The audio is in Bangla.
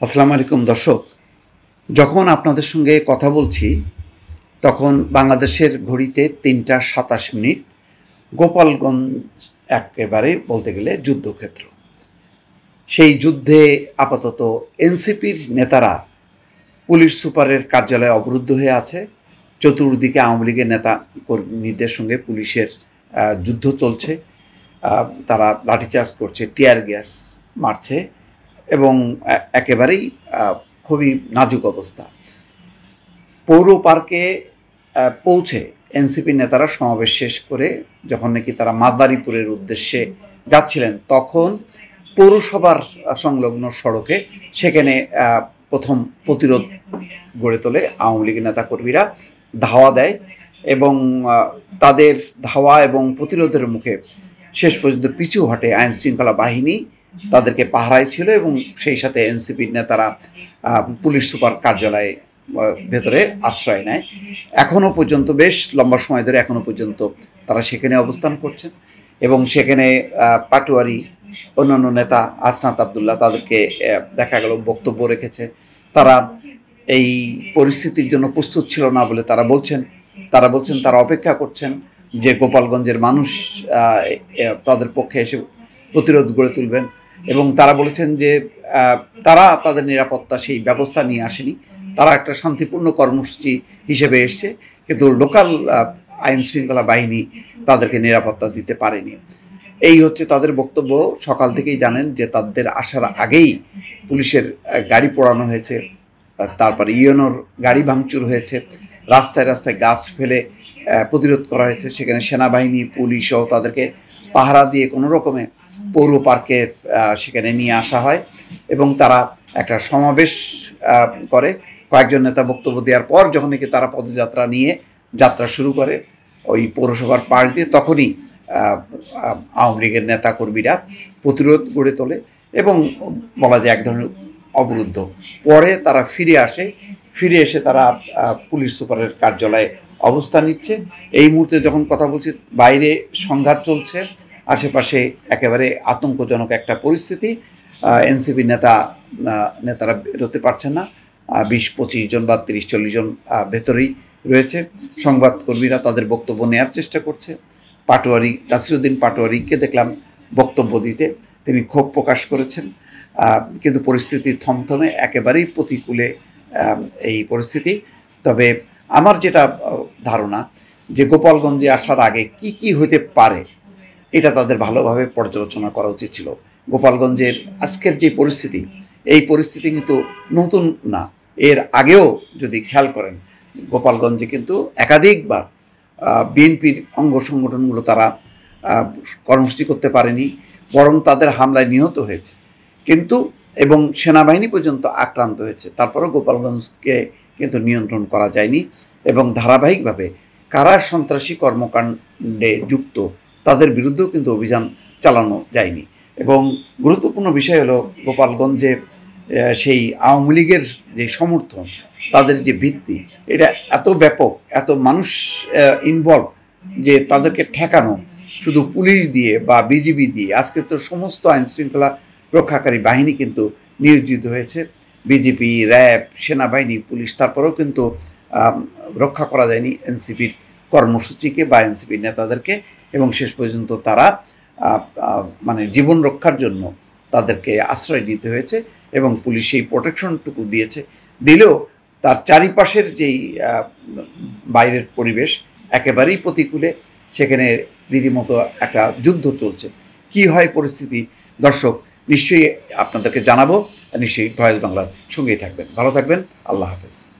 আসসালামু আলাইকুম দর্শক, যখন আপনাদের সঙ্গে কথা বলছি তখন বাংলাদেশের ঘড়িতে ৩টা ২৭ মিনিট। গোপালগঞ্জ একেবারে বলতে গেলে যুদ্ধক্ষেত্র। সেই যুদ্ধে আপাতত এনসিপির নেতারা পুলিশ সুপারের কার্যালয়ে অবরুদ্ধ হয়ে আছে। চতুর্দিকে আওয়ামী লীগের নেতা কর্মীদের সঙ্গে পুলিশের যুদ্ধ চলছে। তারা লাঠিচার্জ করছে, টিয়ার গ্যাস মারছে এবং একেবারেই খুবই নাজুক অবস্থা। পৌর পার্কে পৌঁছে এনসিপি নেতারা সমাবেশ শেষ করে যখন নাকি তারা মাদারীপুরের উদ্দেশ্যে যাচ্ছিলেন, তখন পৌরসভার সংলগ্ন সড়কে সেখানে প্রথম প্রতিরোধ গড়ে তোলে আওয়ামী লীগের নেতাকর্মীরা, ধাওয়া দেয় এবং তাদের ধাওয়া এবং প্রতিরোধের মুখে শেষ পর্যন্ত পিছু হটে আইনশৃঙ্খলা বাহিনী। তাদেরকে পাহারায় ছিল এবং সেই সাথে এনসিপির নেতারা পুলিশ সুপার কার্যালয়ে ভেতরে আশ্রয় নেয়। এখনও পর্যন্ত বেশ লম্বা সময় ধরে এখনও পর্যন্ত তারা সেখানে অবস্থান করছেন এবং সেখানে পাটোয়ারি, অন্যান্য নেতা আসনাত আবদুল্লাহ তাদেরকে দেখা গেল বক্তব্য রেখেছে। তারা এই পরিস্থিতির জন্য প্রস্তুত ছিল না বলে তারা বলছেন তারা অপেক্ষা করছেন যে গোপালগঞ্জের মানুষ তাদের পক্ষে এসে প্রতিরোধ গড়ে তুলবেন এবং তারা বলেছেন যে তারা তাদের নিরাপত্তা সেই ব্যবস্থা নিয়ে আসেনি, তারা একটা শান্তিপূর্ণ কর্মসূচি হিসেবে এসছে, কিন্তু লোকাল আইন শৃঙ্খলা বাহিনী তাদেরকে নিরাপত্তা দিতে পারেনি। এই হচ্ছে তাদের বক্তব্য। সকাল থেকেই জানেন যে তাদের আসার আগেই পুলিশের গাড়ি পোড়ানো হয়েছে, তারপরে ইউএনওর গাড়ি ভাঙচুর হয়েছে, রাস্তায় রাস্তায় গাছ ফেলে প্রতিরোধ করা হয়েছে। সেখানে সেনাবাহিনী, পুলিশও তাদেরকে পাহারা দিয়ে কোনো রকমে পৌর পার্কের সেখানে নিয়ে আসা হয় এবং তারা একটা সমাবেশ করে। কয়েকজন নেতা বক্তব্য দেওয়ার পর যখন নাকি তারা পদযাত্রা নিয়ে যাত্রা শুরু করে ওই পৌরসভার পাশ দিয়ে, তখনই আওয়ামী লীগের নেতাকর্মীরা প্রতিরোধ গড়ে তোলে এবং বলা যায় এক ধরনের অবরুদ্ধ। পরে তারা ফিরে এসে তারা পুলিশ সুপারের কার্যালয়ে অবস্থান নিচ্ছে। এই মুহূর্তে যখন কথা বলছি বাইরে সংঘাত চলছে, আশেপাশে একেবারে আতঙ্কজনক একটা পরিস্থিতি। এনসিপি নেতারা বেরোতে পারছেন না, 20-25 জন বা 30-40 জন ভেতরেই রয়েছে। সংবাদকর্মীরা তাদের বক্তব্য নেওয়ার চেষ্টা করছে। নাসিরুদ্দিন পাটোয়ারিকে দেখলাম বক্তব্য দিতে, তিনি ক্ষোভ প্রকাশ করেছেন, কিন্তু পরিস্থিতি থমথমে, একেবারেই প্রতিকূলে এই পরিস্থিতি। তবে আমার যেটা ধারণা যে গোপালগঞ্জে আসার আগে কি হতে পারে এটা তাদের ভালোভাবে পর্যালোচনা করা উচিত ছিল। গোপালগঞ্জের আজকের যে পরিস্থিতি, এই পরিস্থিতি কিন্তু নতুন না। এর আগেও যদি খেয়াল করেন, গোপালগঞ্জে কিন্তু একাধিকবার বিএনপির অঙ্গ সংগঠনগুলো তারা কর্মসূচি করতে পারেনি, বরং তাদের হামলায় নিহত হয়েছে এবং সেনাবাহিনী পর্যন্ত আক্রান্ত হয়েছে। তারপরেও গোপালগঞ্জকে কিন্তু নিয়ন্ত্রণ করা যায়নি এবং ধারাবাহিকভাবে কারা সন্ত্রাসী কর্মকাণ্ডে যুক্ত তাদের বিরুদ্ধেও কিন্তু অভিযান চালানো যায়নি। এবং গুরুত্বপূর্ণ বিষয় হলো গোপালগঞ্জে সেই আওয়ামী লীগের যে সমর্থন, তাদের যে ভিত্তি, এটা এত ব্যাপক, এত মানুষ ইনভলভ যে তাদেরকে ঠেকানো শুধু পুলিশ দিয়ে বা বিজিবি দিয়ে, আজকে তো সমস্ত আইনশৃঙ্খলা রক্ষাকারী বাহিনী কিন্তু নিয়োজিত হয়েছে, বিজেপি, র্যাব, সেনাবাহিনী, পুলিশ, তারপরেও কিন্তু রক্ষা করা যায়নি এনসিপির কর্মসূচিকে বা এনসিপির নেতাদেরকে এবং শেষ পর্যন্ত তারা জীবন রক্ষার জন্য তাদেরকে আশ্রয় নিতে হয়েছে এবং পুলিশ সেই প্রোটেকশনটুকু দিলেও তার চারিপাশের যেই বাইরের পরিবেশ একেবারেই প্রতিকূলে, সেখানে রীতিমতো একটা যুদ্ধ চলছে। কি হয় পরিস্থিতি দর্শক নিশ্চয়ই আপনাদেরকে জানাবো, নিশ্চয়ই ভয়েস বাংলার সঙ্গেই থাকবেন। ভালো থাকবেন, আল্লাহ হাফেজ।